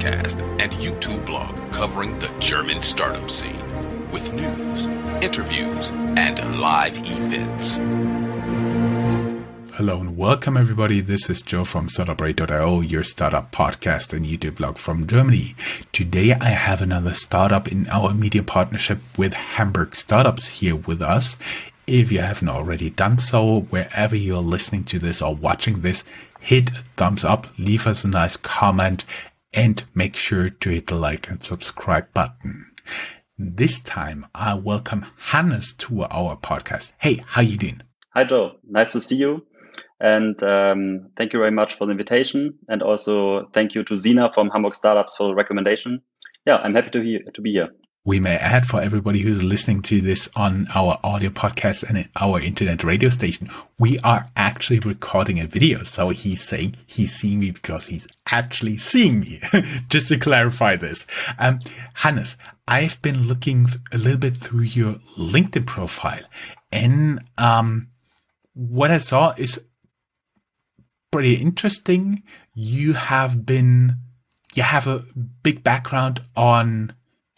podcast and YouTube blog covering the German startup scene with news, interviews, and live events. Hello and welcome everybody. This is Joe from Startuprad.io, your startup podcast and YouTube blog from Germany. Today I have another startup in our media partnership with Hamburg Startups here with us. If you haven't already done so, wherever you're listening to this or watching this, hit a thumbs up, leave us a nice comment, and make sure to hit the like and subscribe button. This time I welcome Hannes to our podcast. Hey, how you doing? Hi Joe, nice to see you. And thank you very much for the invitation. And also thank you to Zina from Hamburg Startups for the recommendation. Yeah, I'm happy to be here. We may add for everybody who's listening to this on our audio podcast and our internet radio station, we are actually recording a video. So he's saying he's seeing me because he's actually seeing me. Just to clarify this. Hannes, I've been looking a little bit through your LinkedIn profile, and what I saw is pretty interesting. You have a big background on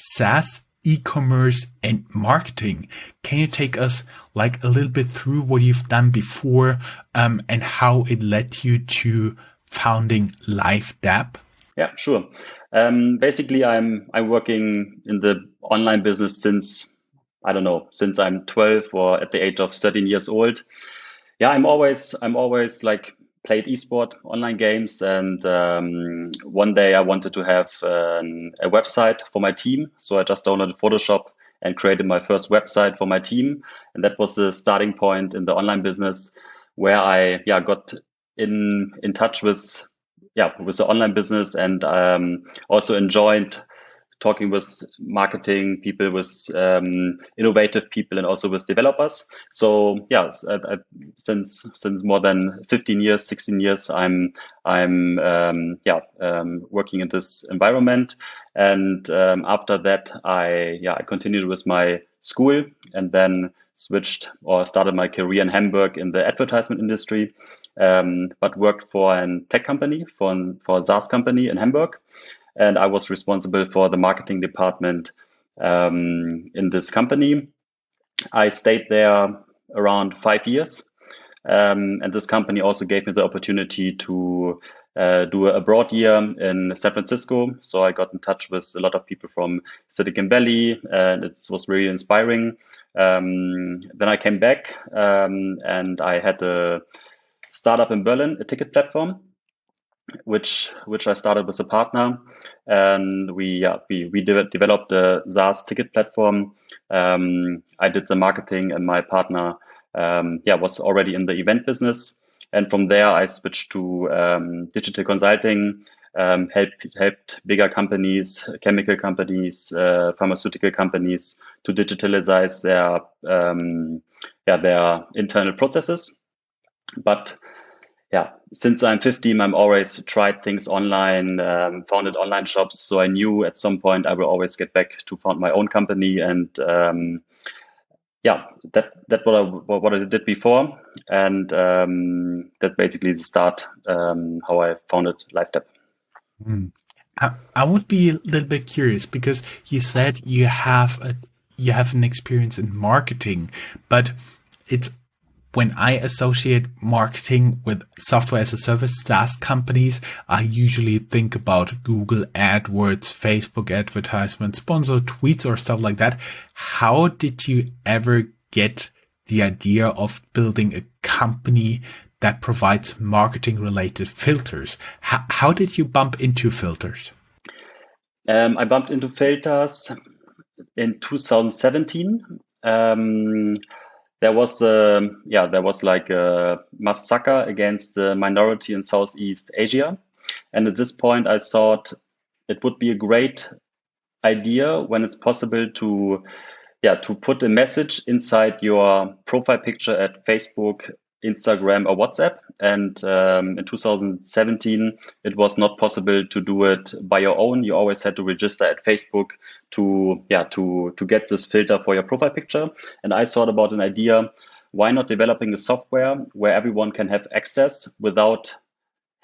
SaaS, e-commerce, and marketing. Can you take us like a little bit through what you've done before and how it led you to founding LIVEDAB? Yeah, sure. Basically, I'm working in the online business since I'm 12 or at the age of 13 years old. Yeah, I'm always like played esport online games, and one day I wanted to have a website for my team, so I just downloaded Photoshop and created my first website for my team, and that was the starting point in the online business, where I got in touch with the online business, and also enjoyed talking with marketing people, with innovative people, and also with developers. So since more than 15 years, 16 years, I'm working in this environment. And after that, I continued with my school, and then started my career in Hamburg in the advertisement industry, but worked for a tech company, for a SaaS company in Hamburg. And I was responsible for the marketing department in this company. I stayed there around 5 years. And this company also gave me the opportunity to do a abroad year in San Francisco. So I got in touch with a lot of people from Silicon Valley, and it was really inspiring. Then I came back and I had a startup in Berlin, a ticket platform, which I started with a partner, and we developed a SaaS ticket platform. I did the marketing, and my partner was already in the event business. And from there, I switched to digital consulting, helped bigger companies, chemical companies, pharmaceutical companies to digitalize their internal processes. But since I'm 15, I'm always tried things online, founded online shops. So I knew at some point I will always get back to found my own company, and that's what I did before, and that basically the start how I founded LIVEDAB. I would be a little bit curious, because you said you have an experience in marketing, but it's when I associate marketing with software as a service, SaaS companies, I usually think about Google AdWords, Facebook advertisements, sponsored tweets, or stuff like that. How did you ever get the idea of building a company that provides marketing related filters? How did you bump into filters? I bumped into filters in 2017. There was like a massacre against the minority in Southeast Asia. And at this point, I thought it would be a great idea when it's possible to put a message inside your profile picture at Facebook, Instagram, or WhatsApp. And in 2017, it was not possible to do it by your own. You always had to register at Facebook to get this filter for your profile picture. And I thought about an idea: why not developing a software where everyone can have access without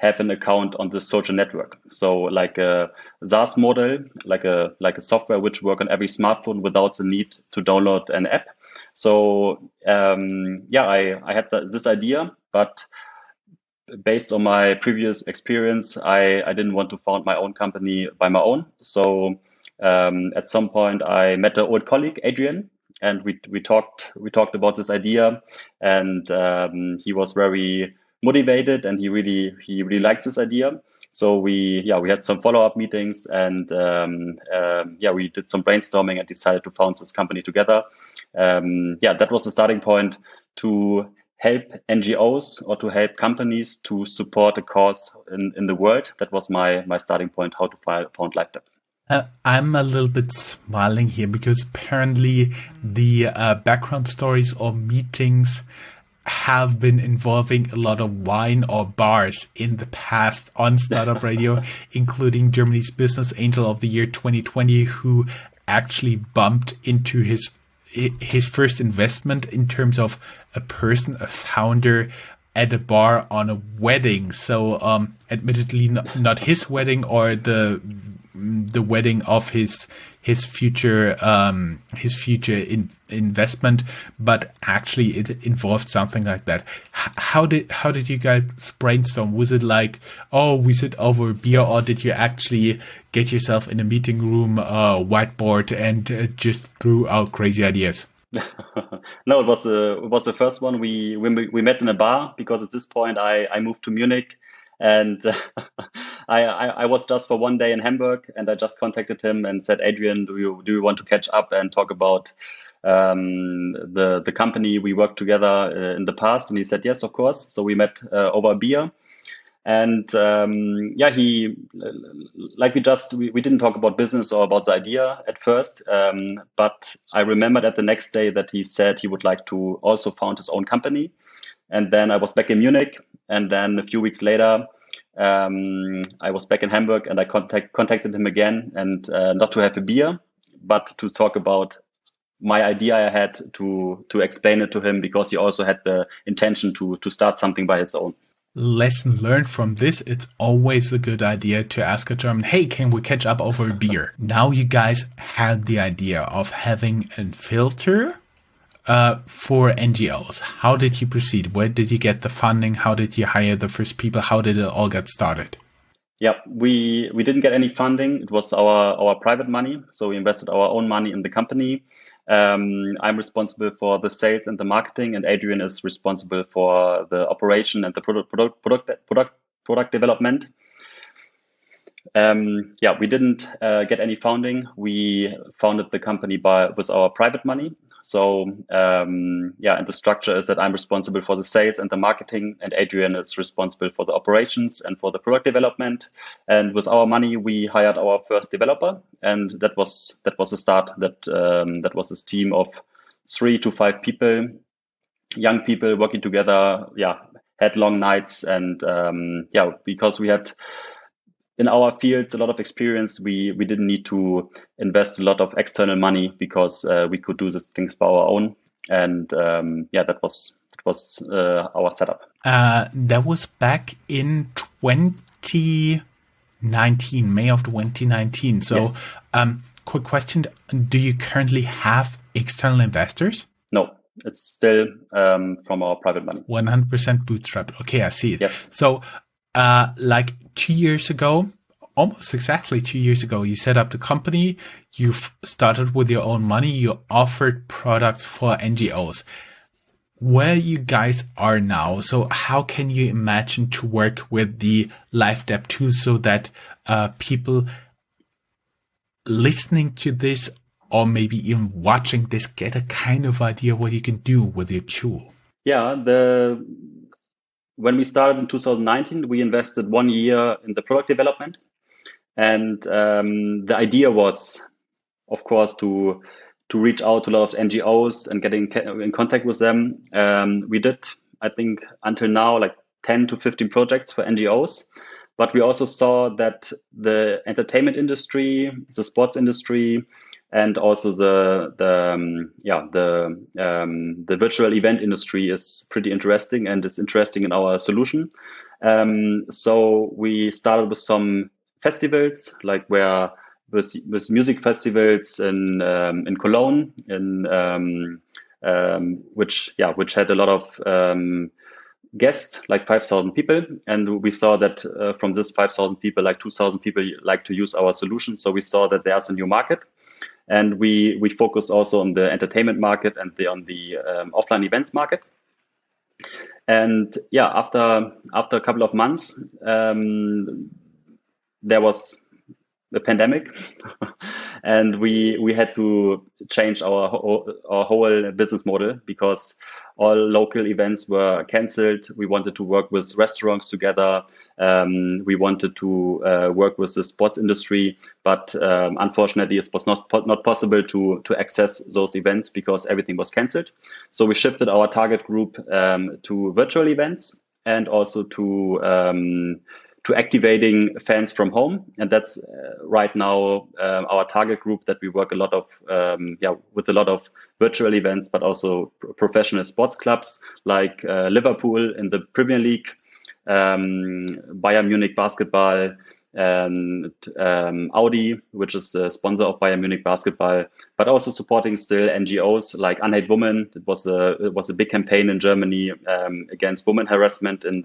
have an account on the social network. So like a SaaS model, like a software which work on every smartphone without the need to download an app. So I had this idea, but based on my previous experience, I didn't want to found my own company by my own. So at some point, I met an old colleague, Adrian, and we talked about this idea, and he was very motivated, and he really liked this idea. So we had some follow-up meetings, and we did some brainstorming and decided to found this company together. That was the starting point to help NGOs or to help companies to support a cause in the world. That was my starting point, how to found LiveDAB. I'm a little bit smiling here because apparently the background stories or meetings have been involving a lot of wine or bars in the past on Startup Radio, including Germany's Business Angel of the Year 2020, who actually bumped into his first investment in terms of a founder at a bar on a wedding. So, admittedly, not his wedding or the wedding of his future investment, but actually it involved something like that. How did you guys brainstorm? Was it like, oh, we sit over a beer, or did you actually get yourself in a meeting room, whiteboard, and just threw out crazy ideas? No, it was the first one. We met in a bar because at this point I moved to Munich. And I was just for one day in Hamburg, and I just contacted him and said, Adrian, do you want to catch up and talk about the company we worked together in the past? And he said, yes, of course. So we met over a beer. And we didn't talk about business or about the idea at first. But I remembered at the next day that he said he would like to also found his own company. And then I was back in Munich, and then a few weeks later, I was back in Hamburg, and I contacted him again, and not to have a beer, but to talk about my idea I had to explain it to him, because he also had the intention to start something by his own. Lesson learned from this: it's always a good idea to ask a German, hey, can we catch up over a beer? Now you guys had the idea of having a filter for NGOs. How did you proceed? Where did you get the funding? How did you hire the first people? How did it all get started? Yeah, we didn't get any funding. It was our private money. So we invested our own money in the company. I'm responsible for the sales and the marketing, and Adrian is responsible for the operation and the product development. We didn't get any funding. We founded the company with our private money. So and the structure is that I'm responsible for the sales and the marketing, and Adrian is responsible for the operations and for the product development. And with our money, we hired our first developer, and that was the start. That was this team of 3 to 5 people, young people working together. Had long nights, and because we had in our fields a lot of experience, we didn't need to invest a lot of external money, because we could do these things by our own. And that was our setup. That was back in 2019, May of 2019. So, yes. Quick question: do you currently have external investors? No. It's still from our private money. 100% bootstrap. Okay, I see it. Yes. So, like 2 years ago, almost exactly 2 years ago, you set up the company, you've started with your own money, you offered products for NGOs. Where you guys are now, so how can you imagine to work with the LiveDAB tool so that people listening to this, or maybe even watching this, get a kind of idea what you can do with your tool? Yeah, when we started in 2019, we invested 1 year in the product development. And the idea was, of course, to reach out to a lot of NGOs and get in contact with them. We did, I think, until now, like 10 to 15 projects for NGOs. But we also saw that the entertainment industry, the sports industry, and also the virtual event industry is pretty interesting and is interesting in our solution. So we started with some festivals, like with music festivals in Cologne, which had a lot of guests, like 5,000 people, and we saw that from this 5,000 people, like 2,000 people like to use our solution. So we saw that there's a new market, and we focused also on the entertainment market and on the offline events market. And after a couple of months, there was the pandemic, and we had to change our whole business model because all local events were cancelled. We wanted to work with restaurants together. We wanted to work with the sports industry, but unfortunately, it was not possible to access those events because everything was cancelled. So we shifted our target group to virtual events and also to activating fans from home, and that's right now our target group that we work a lot of with a lot of virtual events, but also professional sports clubs like Liverpool in the Premier League, Bayern Munich basketball, and Audi, which is the sponsor of Bayern Munich basketball, but also supporting still NGOs like Unhate Women. It was a big campaign in Germany against women harassment in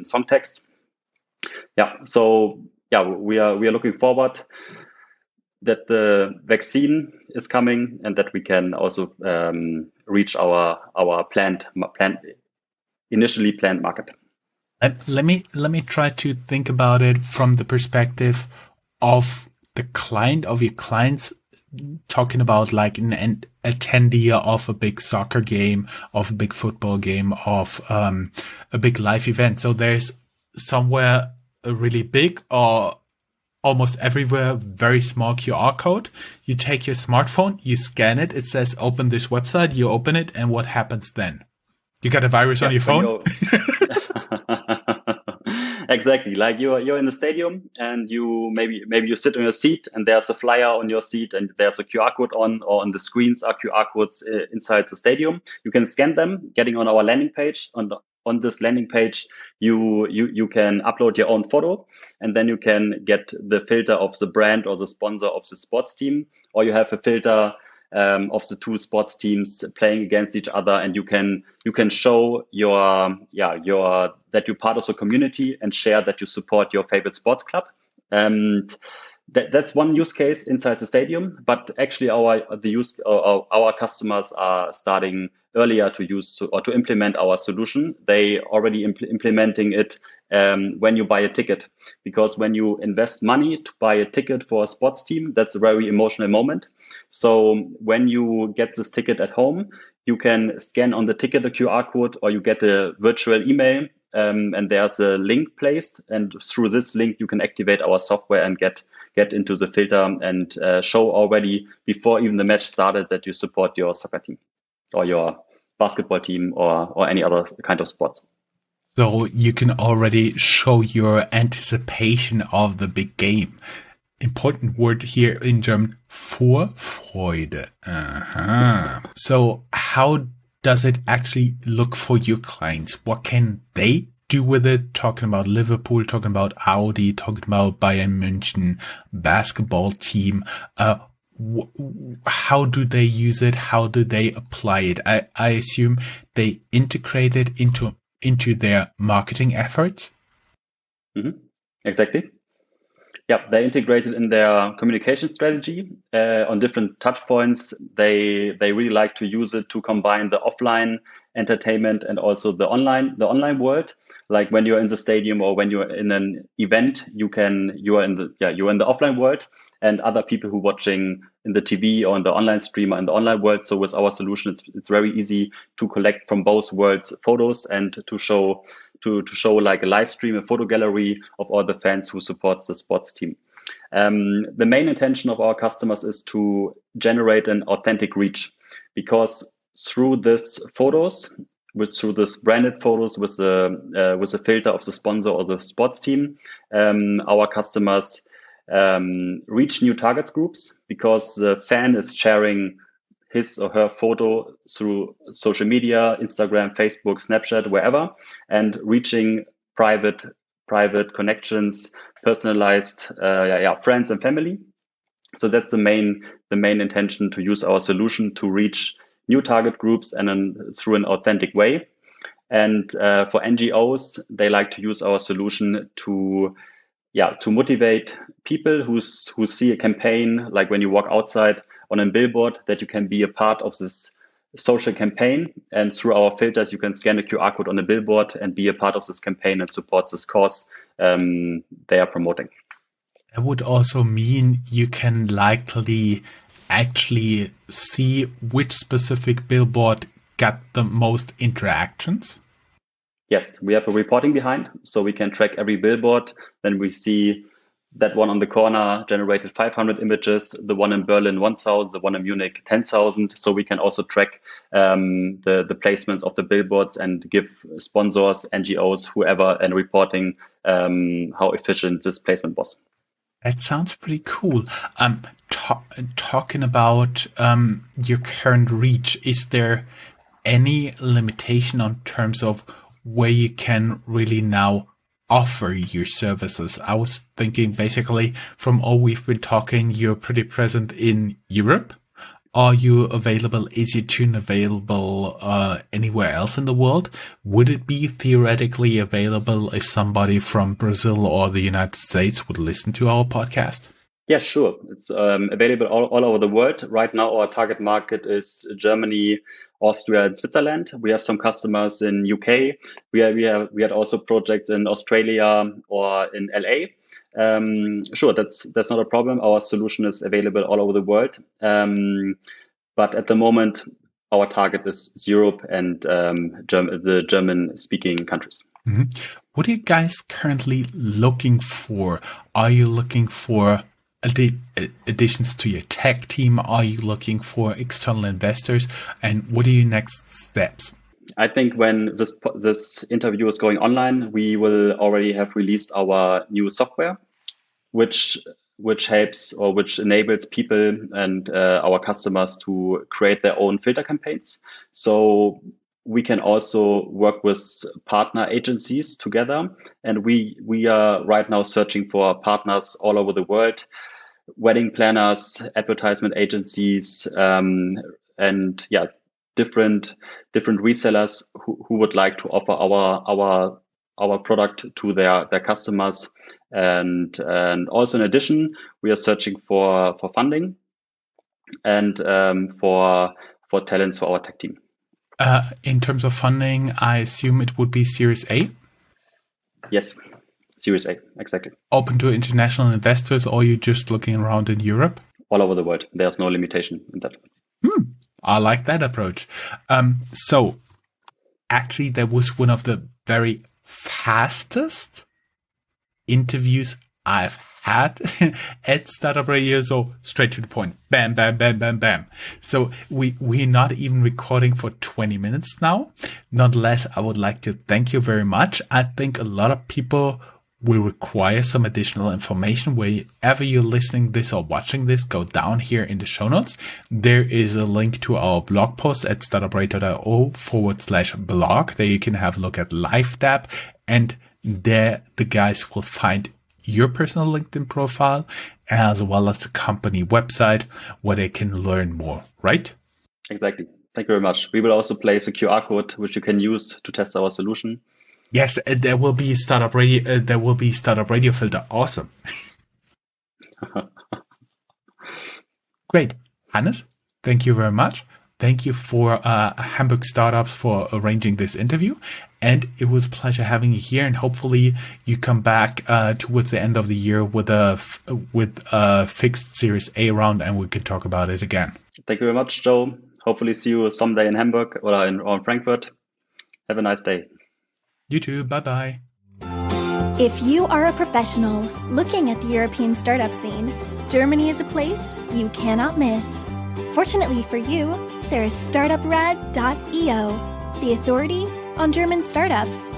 song text. So we are looking forward that the vaccine is coming and that we can also reach our initially planned market. Let me try to think about it from the perspective of the client, of your clients, talking about like an attendee of a big soccer game, of a big football game, of a big live event. So there's somewhere a really big or almost everywhere very small QR code. You take your smartphone, you scan it, it says open this website, you open it, and what happens then? You got a virus on your phone? Exactly. Like you're in the stadium and maybe you sit on your seat and there's a flyer on your seat and there's a QR code or on the screens are QR codes inside the stadium. You can scan them, getting on our landing page. On this landing page, you can upload your own photo, and then you can get the filter of the brand or the sponsor of the sports team, or you have a filter of the two sports teams playing against each other, and you can show that you're part of the community and share that you support your favorite sports club. And that's one use case inside the stadium, but actually our customers are starting earlier to use or to implement our solution. They already implementing it when you buy a ticket, because when you invest money to buy a ticket for a sports team, that's a very emotional moment. So when you get this ticket at home, you can scan on the ticket a QR code, or you get a virtual email, and there's a link placed, and through this link you can activate our software and get into the filter and show already before even the match started that you support your soccer team or your basketball team or any other kind of sports. So you can already show your anticipation of the big game. Important word here in German, Vorfreude. So how does it actually look for your clients? What can they do with it? Talking about Liverpool, talking about Audi, talking about Bayern München basketball team. How do they use it? How do they apply it? I assume they integrate it into their marketing efforts. Mm-hmm. Exactly. Yeah, they integrate it in their communication strategy on different touch points. They really like to use it to combine the offline entertainment and also the online world. Like when you're in the stadium or when you're in an event, you're in the offline world, and other people who are watching in the TV or in the online streamer in the online world. So with our solution, it's very easy to collect from both worlds photos and to show like a live stream, a photo gallery of all the fans who supports the sports team. The main intention of our customers is to generate an authentic reach, because through this branded photos with the filter of the sponsor or the sports team, our customers reach new targets groups, because the fan is sharing his or her photo through social media, Instagram, Facebook, Snapchat, wherever, and reaching private connections, personalized friends and family. So that's the main intention, to use our solution to reach new target groups and then through an authentic way. And for NGOs, they like to use our solution to motivate people who see a campaign, like when you walk outside on a billboard, that you can be a part of this social campaign. And through our filters, you can scan a QR code on a billboard and be a part of this campaign and support this cause they are promoting. That would also mean you can likely actually see which specific billboard got the most interactions. Yes, we have a reporting behind, so we can track every billboard. Then we see that one on the corner generated 500 images, the one in Berlin 1,000, the one in Munich 10,000. So we can also track the placements of the billboards and give sponsors, NGOs, whoever, and reporting how efficient this placement was. That sounds pretty cool. Talking about your current reach, is there any limitation on terms of where you can really now offer your services? I was thinking, basically, from all we've been talking, you're pretty present in Europe. Are you available? Is your tune available anywhere else in the world? Would it be theoretically available if somebody from Brazil or the United States would listen to our podcast? Yeah, sure. It's available all over the world. Right now, our target market is Germany, Austria, and Switzerland. We have some customers in UK. We had also projects in Australia or in LA. Sure, that's not a problem. Our solution is available all over the world. But at the moment, our target is Europe and the German-speaking countries. Mm-hmm. What are you guys currently looking for? Are you looking for additions to your tech team? Are you looking for external investors? And what are your next steps? I think when this interview is going online, we will already have released our new software, which helps or which enables people and our customers to create their own filter campaigns. So we can also work with partner agencies together. And we are right now searching for partners all over the world, wedding planners, advertisement agencies, and different resellers who would like to offer our product to their customers. And also in addition, we are searching for funding and for talents for our tech team. In terms of funding, I assume it would be Series A? Yes, Series A, exactly. Open to international investors, or are you just looking around in Europe? All over the world. There's no limitation in that. I like that approach. So actually, that was one of the very fastest interviews I've had at Startuprad.io. So straight to the point. Bam, bam, bam, bam, bam. So we're not even recording for 20 minutes now. Nonetheless, I would like to thank you very much. I think a lot of people will require some additional information. Wherever you're listening this or watching this, go down here in the show notes. There is a link to our blog post at Startuprad.io/blog. There you can have a look at LiveDab, and there the guys will find your personal LinkedIn profile as well as the company website where they can learn more, right? Exactly. Thank you very much. We will also place a QR code which you can use to test our solution. Yes, there will be Startup Radio. There will be Startup Radio filter. Awesome. Great, Hannes. Thank you very much. Thank you for Hamburg Startups for arranging this interview, and it was a pleasure having you here. And hopefully, you come back towards the end of the year with a fixed Series A round, and we can talk about it again. Thank you very much, Joe. Hopefully, see you someday in Hamburg or in Frankfurt. Have a nice day. You too. Bye-bye. If you are a professional looking at the European startup scene, Germany is a place you cannot miss. Fortunately for you, there is Startuprad.io, the authority on German startups.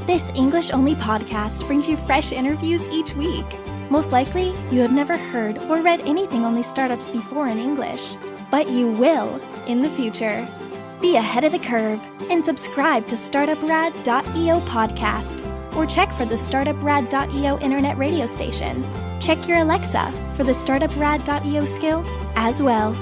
This English-only podcast brings you fresh interviews each week. Most likely, you have never heard or read anything on these startups before in English, but you will in the future. Be ahead of the curve and subscribe to Startuprad.io podcast, or check for the Startuprad.io internet radio station. Check your Alexa for the Startuprad.io skill as well.